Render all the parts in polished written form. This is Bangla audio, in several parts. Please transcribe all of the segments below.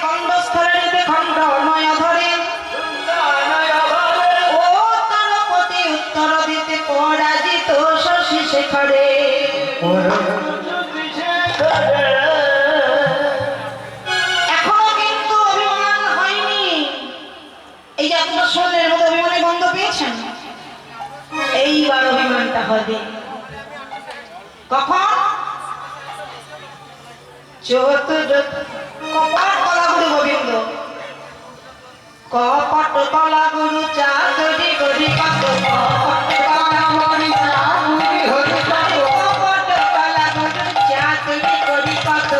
কণ্ঠস্থলে খণ্ড নয় ধরে ও তারপতি উত্তর দিতে পরাজিত শশী শেখরে। এখনো কিন্তু অভিমান হয়নি। এই যে আপনার শরীরের মধ্যে অভিমানের গন্ধ পেয়েছেন, এইবার অভিমানটা হবে কখন? কপট কলাগুরু গোবিন্দ, কপট কলাগুরু চাকরি করি কত, কপট কলাগুরু চাকরি করি কত,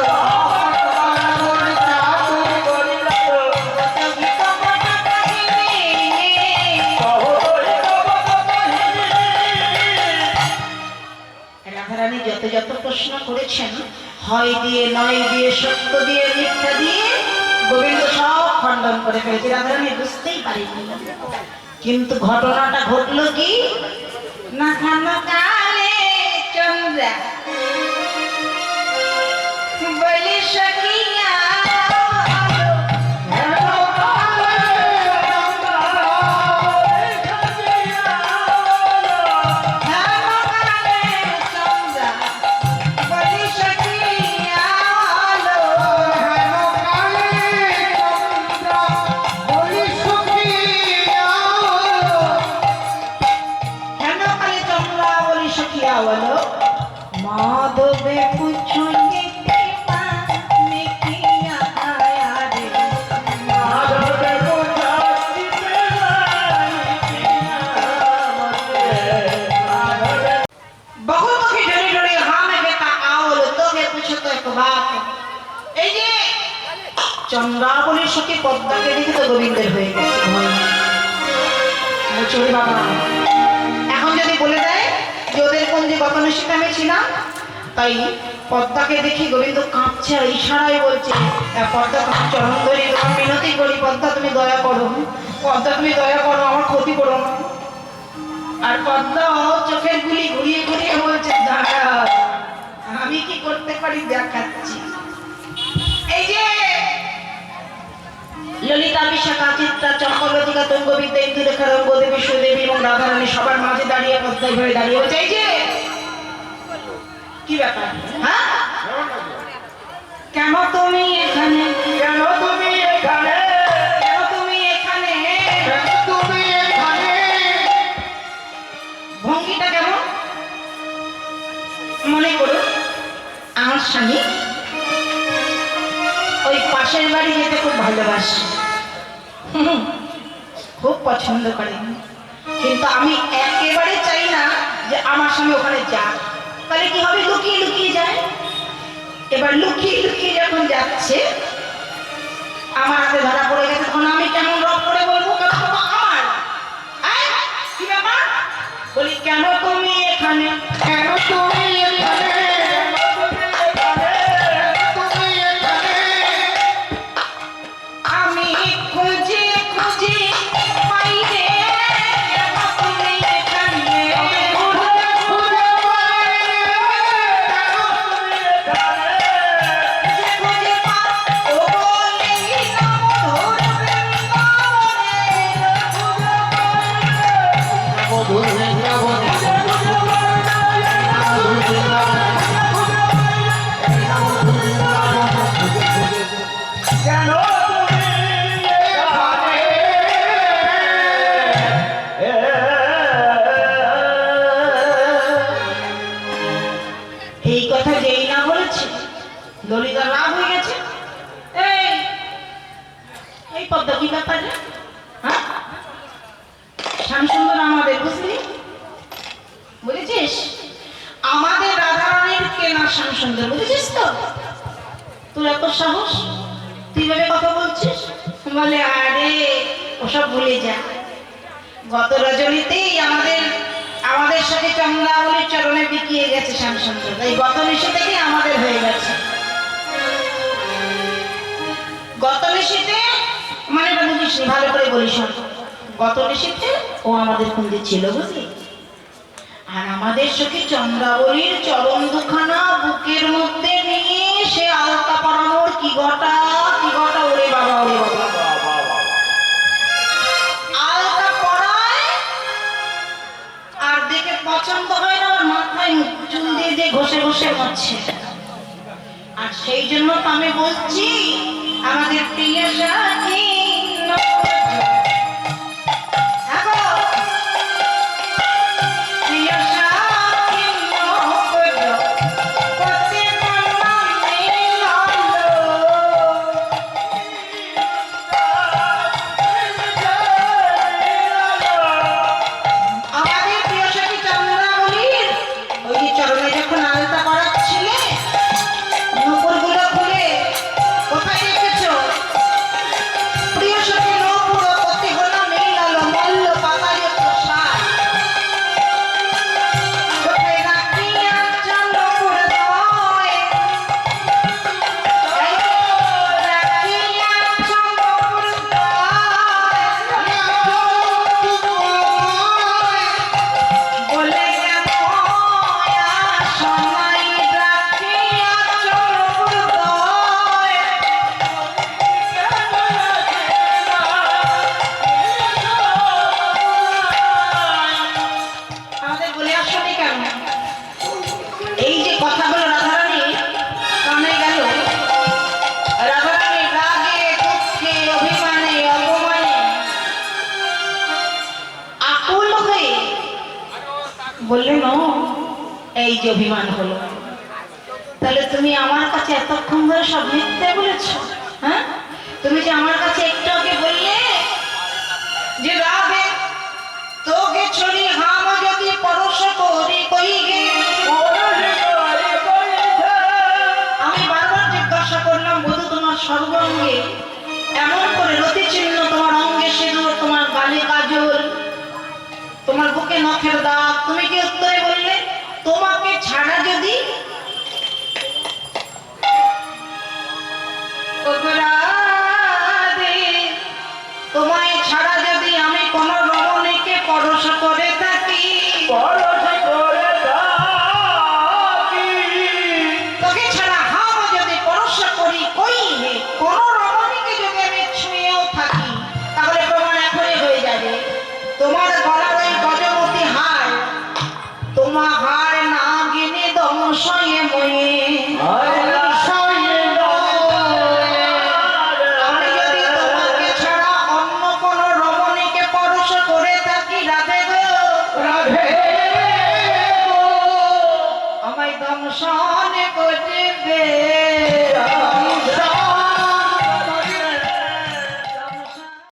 রাধারানী যত যত প্রশ্ন করেছেন, হয় দিয়ে নয় দিয়ে সত্য দিয়ে মিথ্যা দিয়ে গোবিন্দ সব খণ্ডন করে ফেলেছে। রাধারানী বুঝতেই পারেনি। কিন্তু ঘটনাটা ঘটলো কি না, খানো কালে চন্দ্রা বলি সখিয়া माधवे पूछोगे চন্দ্রাবলীর সখী পদ্মাকে দেখে তো গোবিন্দের হয়ে গেছে ভয়। বাবা এখন যদি বলে দেয় যে ওদের কোন যে গত নিশীতে আমি ছিলাম, তাই পদ্মাকে দেখি গোবিন্দ কাঁপছে আর ইশারায় বলছে, পদ্মা তোমার চরণ ধরি, তোমার মিনতি করি, পদ্মা তুমি দয়া করো, পদ্মা তুমি দয়া করো, আমার ক্ষতি করো না। আর পদ্মা চোখের গুলি ঘুরিয়ে ঘুরিয়ে বলছে, দাঁড়া আমি কি করতে পারি দেখাচ্ছি। এই যে ললিতা বিশাখা চিত্রা চম্পলতিকা তুঙ্গবিদ্যা ইন্দুরেখা রঙ্গদেবী সুদেবী এবং রাধারানী সবার মাঝে দাঁড়িয়ে পদ্মায় হয়ে দাঁড়িয়ে বলছে, এই যে কি ব্যাপার, হ্যাঁ কেন তুমি এখানে, কেন তুমি এখানে, কেন তুমি এখানে, কেন তুমি এখানে। ভঙ্গিটা কেমন মনে করো, আমার স্বামী ওই পাশের বাড়ি যেতে খুব ভালোবাসে, খুব পছন্দ করে, কিন্তু আমি একেবারে চাই না যে আমার স্বামী ওখানে যাক। তাহলে কি হবে, লুকিয়ে লুকিয়ে যায়। এবার লুকিয়ে লুকিয়ে যখন যাচ্ছে আমার হাতে ধরা পড়ে গেছে, তখন আমি কেমন রব করে বলবো আমার কি ব্যাপার, বলি কেন তুমি এখানে, কেন তুমি এখানে, আমি খুঁজে খুঁজে পাই রে, কেন তুমি এখানে, খুঁজে পাও ও বলে মধুর বৃন্দাবনে, এই কথা যেই না বলেছে ললিতা রাগ হয়ে গেছে। এই পদ্মা কি ব্যাপার, হ্যাঁ শ্যামসুন্দর আমাদের বুঝলি, বুঝেছিস আমাদের রাধারানীর কেনা শ্যামসুন্দর, বুঝেছিস তো, তোর এত সাহস, তুই ভাবে কথা বলছিস। বলে আরে ওসব ভুলে যা, গত রজনীতেই আমাদের সাথে চন্দ্রাবলীর চরণে বিকিয়ে গেছে শ্যামসুন্দর, তাই গত নিশি থেকে আমাদের হয়ে গেছে। গত নিশিতে মানে বুঝিস ভালো করে বলিস, গত নিশিতে ও আমাদের কুঞ্জে ছিল বুঝলি, আর আমাদের সখী চন্দ্রাবলীর চরণ দুখানা বুকের মধ্যে নিয়ে সে আলতা পরানোর কি ঘটা ওরে বাবা। বসে বসে মরছে। আর সেই জন্য তো আমি বলছি আমাদের প্রিয় সাথী বললেন এই যে অভিমান হলো, তাহলে তুমি আমার কাছে এতক্ষণ ধরে সব মিথ্যে বলেছো। হ্যাঁ, তুমি যে আমার কাছে একটু আগে বললে যে রাবে তোকে ছড়ি হাম যদি পরশ করি কইগে, আমি বারবার জিজ্ঞাসা করলাম বধূ তোমার সর্বাঙ্গে এমন করে রতি চিহ্ন, তোমার অঙ্গে সিঁদুর, তোমার গালে কাজল, তোমার বুকে নখের দাগ, তুমি কি উত্তরে বললে তোমাকে ছাড়া যদি